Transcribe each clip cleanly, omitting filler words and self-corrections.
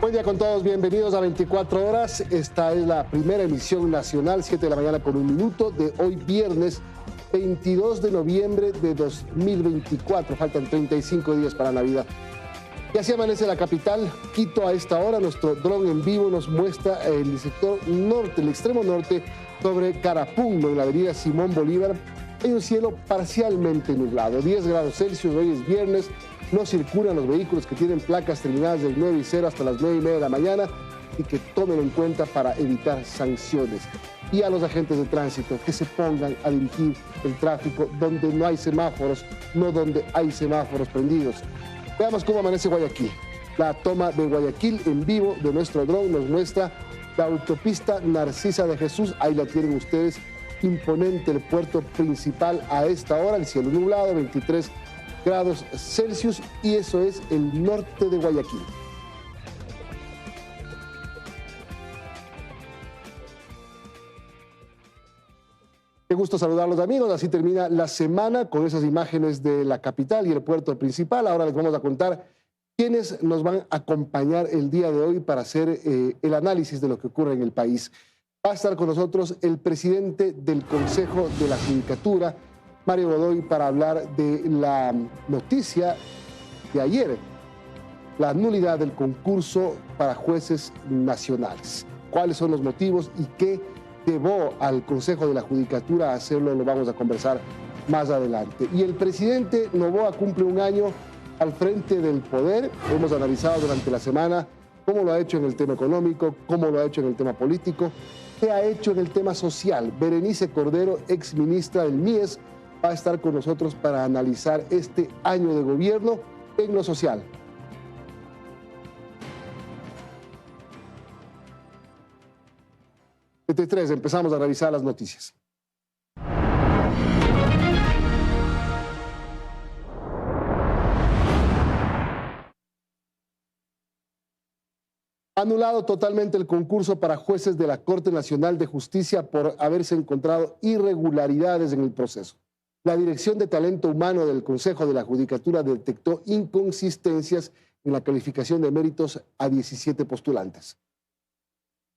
Buen día con todos, bienvenidos a 24 horas. Esta es la primera emisión nacional, 7 de la mañana con 1 minuto, de hoy viernes 22 de noviembre de 2024. Faltan 35 días para Navidad. Y así amanece la capital, Quito. A esta hora nuestro dron en vivo nos muestra el sector norte, el extremo norte, sobre Carapungo, en la avenida Simón Bolívar. Hay un cielo parcialmente nublado, 10 grados Celsius, hoy es viernes. No circulan los vehículos que tienen placas terminadas del 9 y 0 hasta las 9 y media de la mañana y que tomen en cuenta para evitar sanciones. Y a los agentes de tránsito que se pongan a dirigir el tráfico donde no hay semáforos, no donde hay semáforos prendidos. Veamos cómo amanece Guayaquil. La toma de Guayaquil en vivo de nuestro dron nos muestra la autopista Narcisa de Jesús. Ahí la tienen ustedes, imponente el puerto principal a esta hora, el cielo nublado, 23 grados Celsius, y eso es el norte de Guayaquil. Qué gusto saludarlos, amigos. Así termina la semana con esas imágenes de la capital y el puerto principal. Ahora les vamos a contar quiénes nos van a acompañar el día de hoy para hacer el análisis de lo que ocurre en el país. Va a estar con nosotros el presidente del Consejo de la Judicatura, Mario Godoy, para hablar de la noticia de ayer, la nulidad del concurso para jueces nacionales. ¿Cuáles son los motivos y qué llevó al Consejo de la Judicatura a hacerlo? Lo vamos a conversar más adelante. Y el presidente Noboa cumple un año al frente del poder. Hemos analizado durante la semana cómo lo ha hecho en el tema económico, cómo lo ha hecho en el tema político, qué ha hecho en el tema social. Berenice Cordero, ex ministra del MIES, va a estar con nosotros para analizar este año de gobierno en lo social. PT3, empezamos a revisar las noticias. Anulado totalmente el concurso para jueces de la Corte Nacional de Justicia por haberse encontrado irregularidades en el proceso. La Dirección de Talento Humano del Consejo de la Judicatura detectó inconsistencias en la calificación de méritos a 17 postulantes.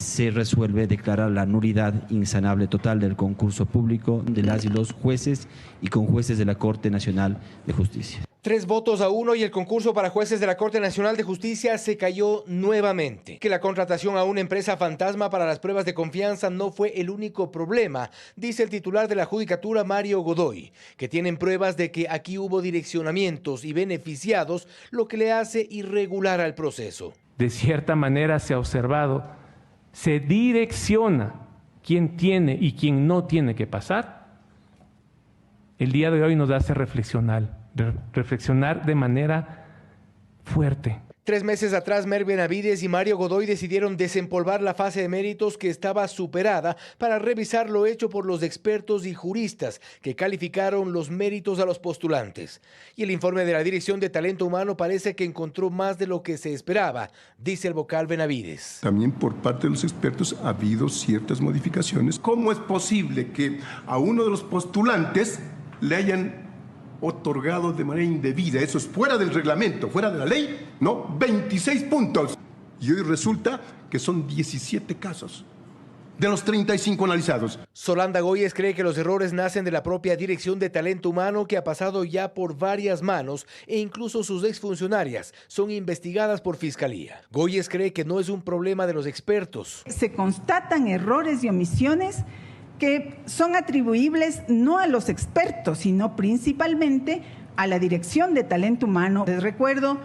Se resuelve declarar la nulidad insanable total del concurso público de las y los jueces y con jueces de la Corte Nacional de Justicia. 3-1 y el concurso para jueces de la Corte Nacional de Justicia se cayó nuevamente. Que la contratación a una empresa fantasma para las pruebas de confianza no fue el único problema, dice el titular de la Judicatura, Mario Godoy, que tienen pruebas de que aquí hubo direccionamientos y beneficiados, lo que le hace irregular al proceso. De cierta manera se ha observado, se direcciona quién tiene y quién no tiene que pasar. El día de hoy nos hace reflexionar de manera fuerte. 3 meses atrás, Mer Benavides y Mario Godoy decidieron desempolvar la fase de méritos que estaba superada para revisar lo hecho por los expertos y juristas que calificaron los méritos a los postulantes. Y el informe de la Dirección de Talento Humano parece que encontró más de lo que se esperaba, dice el vocal Benavides. También por parte de los expertos ha habido ciertas modificaciones. ¿Cómo es posible que a uno de los postulantes le hayan otorgado de manera indebida? Eso es fuera del reglamento, fuera de la ley, ¿no? 26 puntos. Y hoy resulta que son 17 casos de los 35 analizados. Solanda Goyes cree que los errores nacen de la propia Dirección de Talento Humano, que ha pasado ya por varias manos e incluso sus exfuncionarias son investigadas por Fiscalía. Goyes cree que no es un problema de los expertos. Se constatan errores y omisiones que son atribuibles no a los expertos, sino principalmente a la Dirección de Talento Humano. Les recuerdo,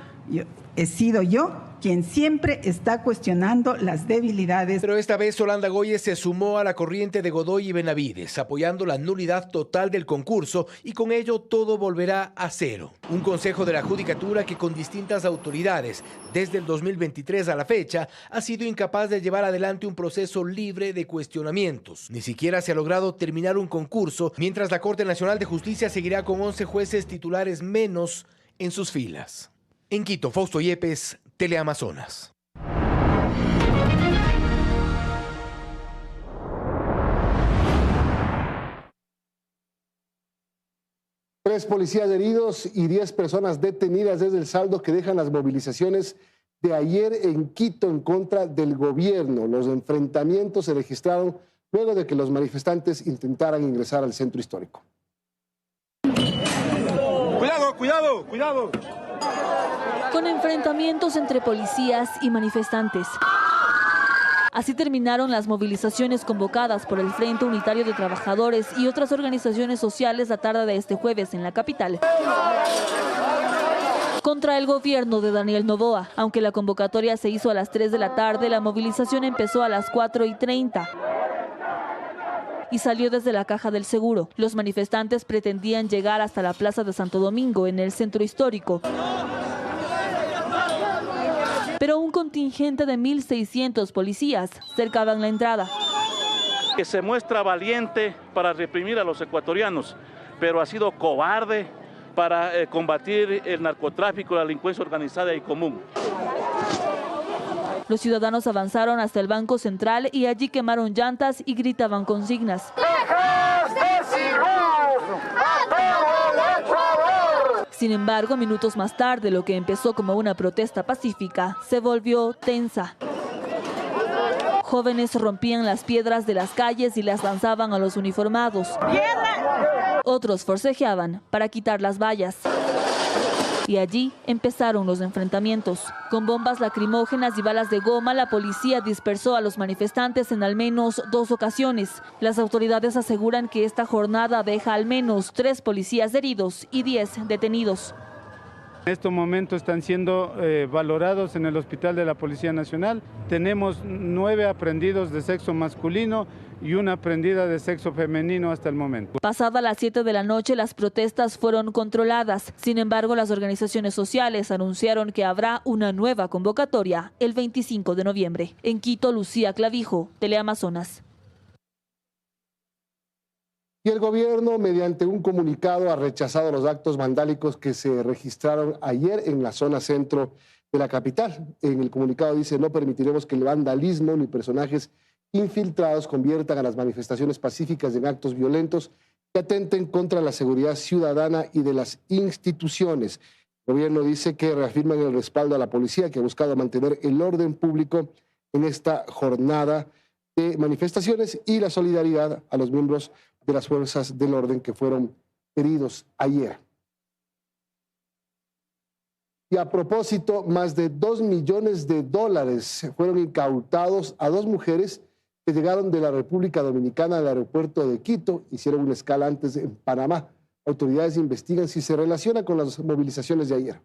he sido yo quien siempre está cuestionando las debilidades. Pero esta vez Solanda Goyes se sumó a la corriente de Godoy y Benavides, apoyando la nulidad total del concurso, y con ello todo volverá a cero. Un consejo de la Judicatura que con distintas autoridades, desde el 2023 a la fecha, ha sido incapaz de llevar adelante un proceso libre de cuestionamientos. Ni siquiera se ha logrado terminar un concurso, mientras la Corte Nacional de Justicia seguirá con 11 jueces titulares menos en sus filas. En Quito, Fausto Yepes, Teleamazonas. 3 policías heridos y 10 personas detenidas desde el saldo que dejan las movilizaciones de ayer en Quito en contra del gobierno. Los enfrentamientos se registraron luego de que los manifestantes intentaran ingresar al centro histórico. ¡Cuidado, cuidado, cuidado! Con enfrentamientos entre policías y manifestantes. Así terminaron las movilizaciones convocadas por el Frente Unitario de Trabajadores y otras organizaciones sociales la tarde de este jueves en la capital. Contra el gobierno de Daniel Noboa. Aunque la convocatoria se hizo a las 3 de la tarde, la movilización empezó a las 4:30 y salió desde la Caja del Seguro. Los manifestantes pretendían llegar hasta la Plaza de Santo Domingo, en el centro histórico. Pero un contingente de 1.600 policías cercaban la entrada. Que se muestra valiente para reprimir a los ecuatorianos, pero ha sido cobarde para combatir el narcotráfico, la delincuencia organizada y común. Los ciudadanos avanzaron hasta el Banco Central y allí quemaron llantas y gritaban consignas. Sin embargo, minutos más tarde, lo que empezó como una protesta pacífica se volvió tensa. Jóvenes rompían las piedras de las calles y las lanzaban a los uniformados. Otros forcejeaban para quitar las vallas. Y allí empezaron los enfrentamientos. Con bombas lacrimógenas y balas de goma, la policía dispersó a los manifestantes en al menos 2 ocasiones. Las autoridades aseguran que esta jornada deja al menos 3 policías heridos y 10 detenidos. En estos momentos están siendo valorados en el Hospital de la Policía Nacional. Tenemos 9 aprehendidos de sexo masculino y una aprehendida de sexo femenino hasta el momento. Pasada las 7 de la noche, las protestas fueron controladas. Sin embargo, las organizaciones sociales anunciaron que habrá una nueva convocatoria el 25 de noviembre. En Quito, Lucía Clavijo, Teleamazonas. Y el gobierno, mediante un comunicado, ha rechazado los actos vandálicos que se registraron ayer en la zona centro de la capital. En el comunicado dice: no permitiremos que el vandalismo ni personajes infiltrados conviertan a las manifestaciones pacíficas en actos violentos que atenten contra la seguridad ciudadana y de las instituciones. El gobierno dice que reafirman el respaldo a la policía, que ha buscado mantener el orden público en esta jornada de manifestaciones, y la solidaridad a los miembros de las fuerzas del orden que fueron heridos ayer. Y a propósito, más de $2 millones fueron incautados a 2 mujeres que llegaron de la República Dominicana al aeropuerto de Quito, hicieron una escala antes en Panamá. Autoridades investigan si se relaciona con las movilizaciones de ayer.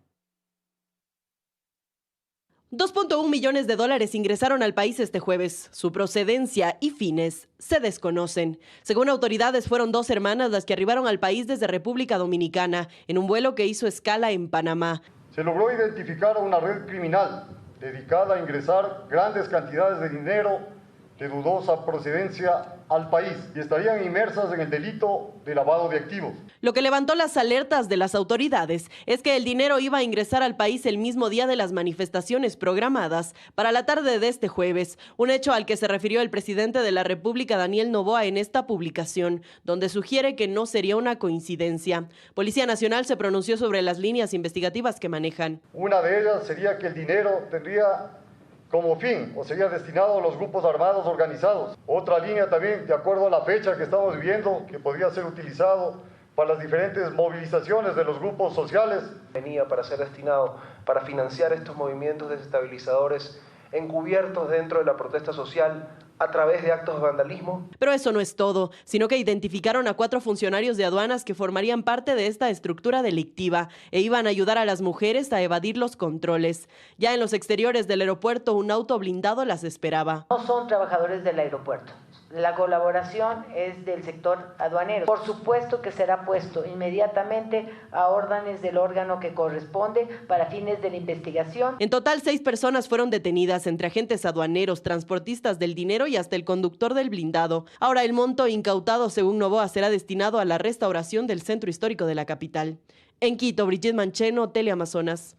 $2.1 millones ingresaron al país este jueves. Su procedencia y fines se desconocen. Según autoridades, fueron 2 hermanas las que arribaron al país desde República Dominicana en un vuelo que hizo escala en Panamá. Se logró identificar a una red criminal dedicada a ingresar grandes cantidades de dinero de dudosa procedencia al país y estarían inmersas en el delito de lavado de activos. Lo que levantó las alertas de las autoridades es que el dinero iba a ingresar al país el mismo día de las manifestaciones programadas para la tarde de este jueves, un hecho al que se refirió el presidente de la República, Daniel Noboa, en esta publicación, donde sugiere que no sería una coincidencia. Policía Nacional se pronunció sobre las líneas investigativas que manejan. Una de ellas sería que el dinero tendría como fin o sería destinado a los grupos armados organizados. Otra línea también, de acuerdo a la fecha que estamos viviendo, que podría ser utilizado para las diferentes movilizaciones de los grupos sociales. Venía para ser destinado para financiar estos movimientos desestabilizadores encubiertos dentro de la protesta social a través de actos de vandalismo. Pero eso no es todo, sino que identificaron a 4 funcionarios de aduanas que formarían parte de esta estructura delictiva e iban a ayudar a las mujeres a evadir los controles. Ya en los exteriores del aeropuerto, un auto blindado las esperaba. No son trabajadores del aeropuerto. La colaboración es del sector aduanero. Por supuesto que será puesto inmediatamente a órdenes del órgano que corresponde para fines de la investigación. En total, 6 personas fueron detenidas, entre agentes aduaneros, transportistas del dinero y hasta el conductor del blindado. Ahora el monto incautado, según Noboa, será destinado a la restauración del centro histórico de la capital. En Quito, Brigitte Mancheno, Teleamazonas.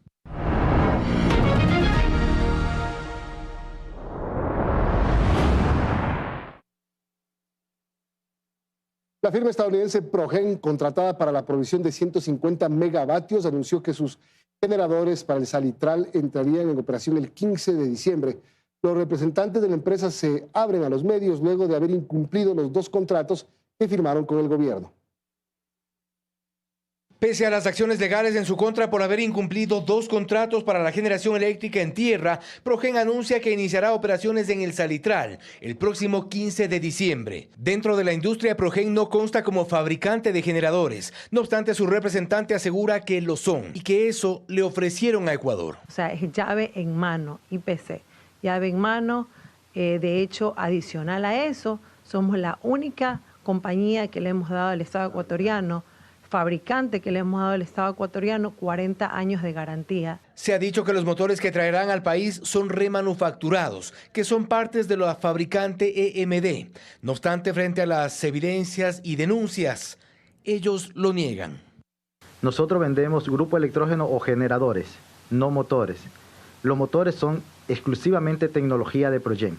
La firma estadounidense Progen, contratada para la provisión de 150 megavatios, anunció que sus generadores para el Salitral entrarían en operación el 15 de diciembre. Los representantes de la empresa se abren a los medios luego de haber incumplido los 2 contratos que firmaron con el gobierno. Pese a las acciones legales en su contra por haber incumplido 2 contratos para la generación eléctrica en tierra, Progen anuncia que iniciará operaciones en el Salitral el próximo 15 de diciembre. Dentro de la industria, Progen no consta como fabricante de generadores. No obstante, su representante asegura que lo son y que eso le ofrecieron a Ecuador. O sea, es llave en mano, IPC. Llave en mano, de hecho, adicional a eso, somos la única compañía que le hemos dado al Estado ecuatoriano, fabricante que le hemos dado al Estado ecuatoriano 40 años de garantía. Se ha dicho que los motores que traerán al país son remanufacturados, que son partes de la fabricante EMD. No obstante, frente a las evidencias y denuncias, ellos lo niegan. Nosotros vendemos grupo electrógeno o generadores, no motores. Los motores son exclusivamente tecnología de Progen.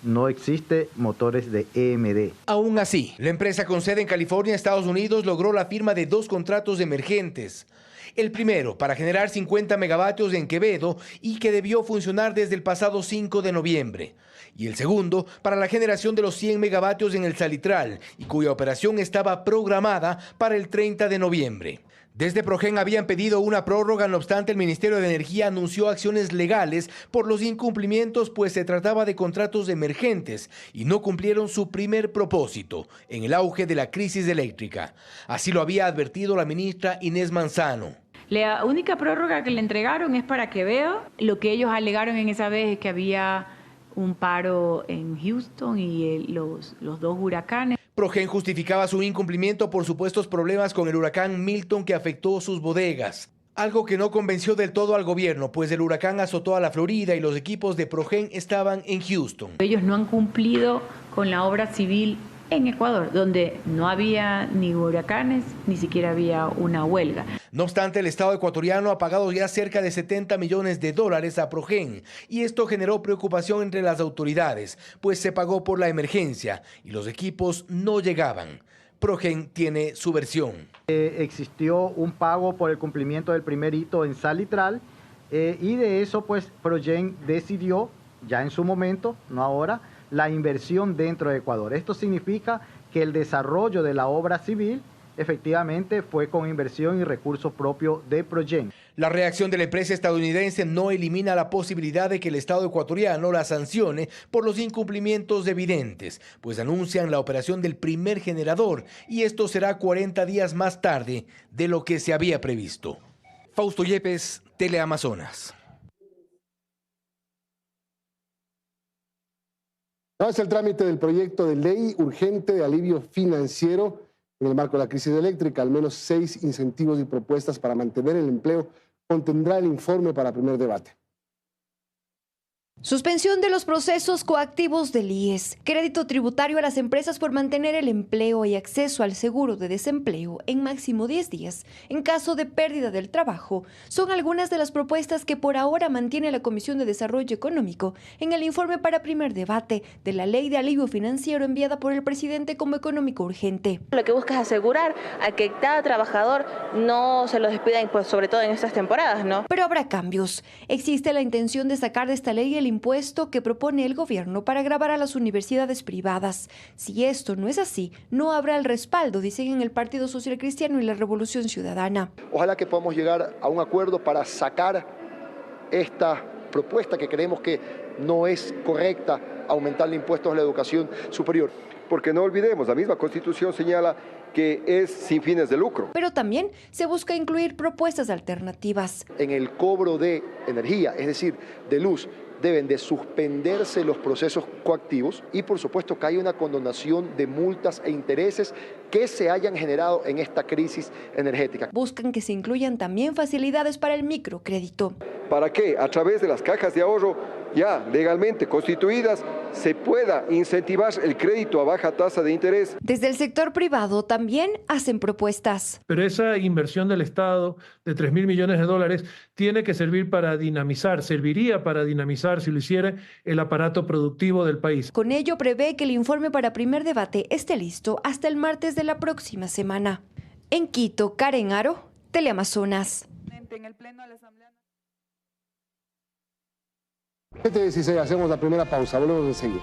No existe motores de EMD. Aún así, la empresa con sede en California, Estados Unidos, logró la firma de 2 contratos emergentes. El primero, para generar 50 megavatios en Quevedo y que debió funcionar desde el pasado 5 de noviembre. Y el segundo, para la generación de los 100 megavatios en el Salitral y cuya operación estaba programada para el 30 de noviembre. Desde Progen habían pedido una prórroga, no obstante el Ministerio de Energía anunció acciones legales por los incumplimientos, pues se trataba de contratos emergentes y no cumplieron su primer propósito en el auge de la crisis eléctrica. Así lo había advertido la ministra Inés Manzano. La única prórroga que le entregaron es para Quevedo. Lo que ellos alegaron en esa vez es que había un paro en Houston y los 2 huracanes. Progen justificaba su incumplimiento por supuestos problemas con el huracán Milton que afectó sus bodegas. Algo que no convenció del todo al gobierno, pues el huracán azotó a la Florida y los equipos de Progen estaban en Houston. Ellos no han cumplido con la obra civil en Ecuador, donde no había ni huracanes, ni siquiera había una huelga. No obstante, el Estado ecuatoriano ha pagado ya cerca de $70 millones a Progen, y esto generó preocupación entre las autoridades, pues se pagó por la emergencia y los equipos no llegaban. Progen tiene su versión. Existió un pago por el cumplimiento del primer hito en Salitral, y de eso pues Progen decidió, ya en su momento, no ahora, la inversión dentro de Ecuador. Esto significa que el desarrollo de la obra civil efectivamente fue con inversión y recursos propios de Progen. La reacción de la empresa estadounidense no elimina la posibilidad de que el Estado ecuatoriano la sancione por los incumplimientos evidentes, pues anuncian la operación del primer generador y esto será 40 días más tarde de lo que se había previsto. Fausto Yepes, Teleamazonas. Avanza el trámite del proyecto de ley urgente de alivio financiero en el marco de la crisis eléctrica. Al menos 6 incentivos y propuestas para mantener el empleo contendrá el informe para primer debate. Suspensión de los procesos coactivos del IES, crédito tributario a las empresas por mantener el empleo y acceso al seguro de desempleo en máximo 10 días en caso de pérdida del trabajo, son algunas de las propuestas que por ahora mantiene la Comisión de Desarrollo Económico en el informe para primer debate de la Ley de Alivio Financiero enviada por el presidente como económico urgente. Lo que busca es asegurar a que cada trabajador no se lo despidan, pues, sobre todo en estas temporadas, ¿no? Pero habrá cambios. Existe la intención de sacar de esta ley el impuesto que propone el gobierno para gravar a las universidades privadas. Si esto no es así, no habrá el respaldo, dicen en el Partido Social Cristiano y la Revolución Ciudadana. Ojalá que podamos llegar a un acuerdo para sacar esta propuesta que creemos que no es correcta, aumentar los impuestos a la educación superior. Porque no olvidemos, la misma Constitución señala que es sin fines de lucro. Pero también se busca incluir propuestas alternativas. En el cobro de energía, es decir, de luz, deben de suspenderse los procesos coactivos y por supuesto que haya una condonación de multas e intereses que se hayan generado en esta crisis energética. Buscan que se incluyan también facilidades para el microcrédito. ¿Para qué? A través de las cajas de ahorro ya legalmente constituidas se pueda incentivar el crédito a baja tasa de interés. Desde el sector privado también hacen propuestas. Pero esa inversión del Estado de $3.000 millones tiene que servir para dinamizar, serviría para dinamizar, si lo hiciera, el aparato productivo del país. Con ello prevé que el informe para primer debate esté listo hasta el martes de la próxima semana. En Quito, Karen Aro, Teleamazonas. en el Pleno de la Asamblea. 7:16, hacemos la primera pausa, volvemos enseguida.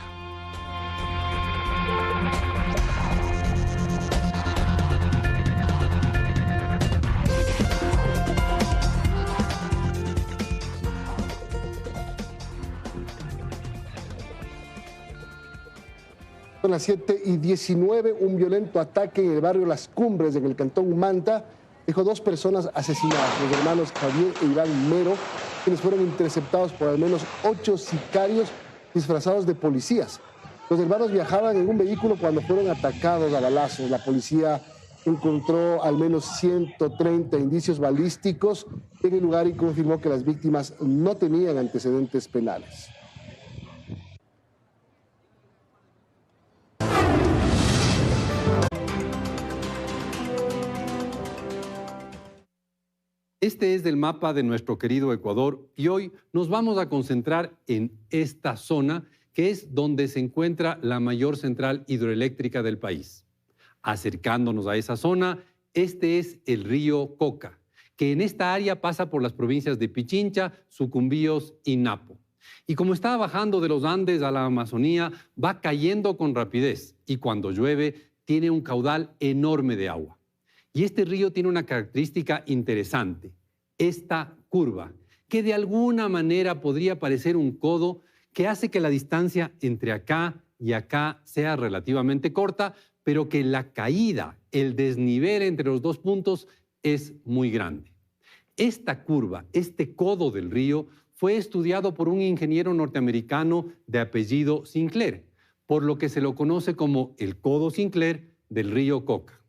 Son las 7:19, un violento ataque en el barrio Las Cumbres, en el cantón Manta, dejó 2 personas asesinadas, los hermanos Javier e Iván Mero, quienes fueron interceptados por al menos 8 sicarios disfrazados de policías. Los hermanos viajaban en un vehículo cuando fueron atacados a balazos. La policía encontró al menos 130 indicios balísticos en el lugar y confirmó que las víctimas no tenían antecedentes penales. Este es el mapa de nuestro querido Ecuador y hoy nos vamos a concentrar en esta zona que es donde se encuentra la mayor central hidroeléctrica del país. Acercándonos a esa zona, este es el río Coca, que en esta área pasa por las provincias de Pichincha, Sucumbíos y Napo. Y como está bajando de los Andes a la Amazonía, va cayendo con rapidez y cuando llueve tiene un caudal enorme de agua. Y este río tiene una característica interesante, esta curva, que de alguna manera podría parecer un codo que hace que la distancia entre acá y acá sea relativamente corta, pero que la caída, el desnivel entre los 2 puntos es muy grande. Esta curva, este codo del río, fue estudiado por un ingeniero norteamericano de apellido Sinclair, por lo que se lo conoce como el codo Sinclair del río Coca.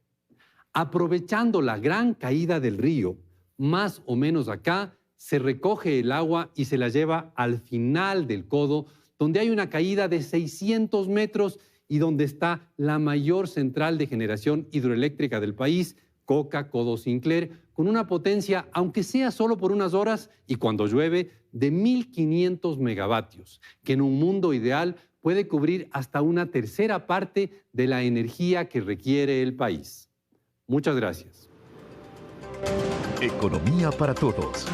Aprovechando la gran caída del río, más o menos acá, se recoge el agua y se la lleva al final del codo, donde hay una caída de 600 metros y donde está la mayor central de generación hidroeléctrica del país, Coca Codo Sinclair, con una potencia, aunque sea solo por unas horas y cuando llueve, de 1.500 megavatios, que en un mundo ideal puede cubrir hasta una tercera parte de la energía que requiere el país. Muchas gracias. Economía para todos.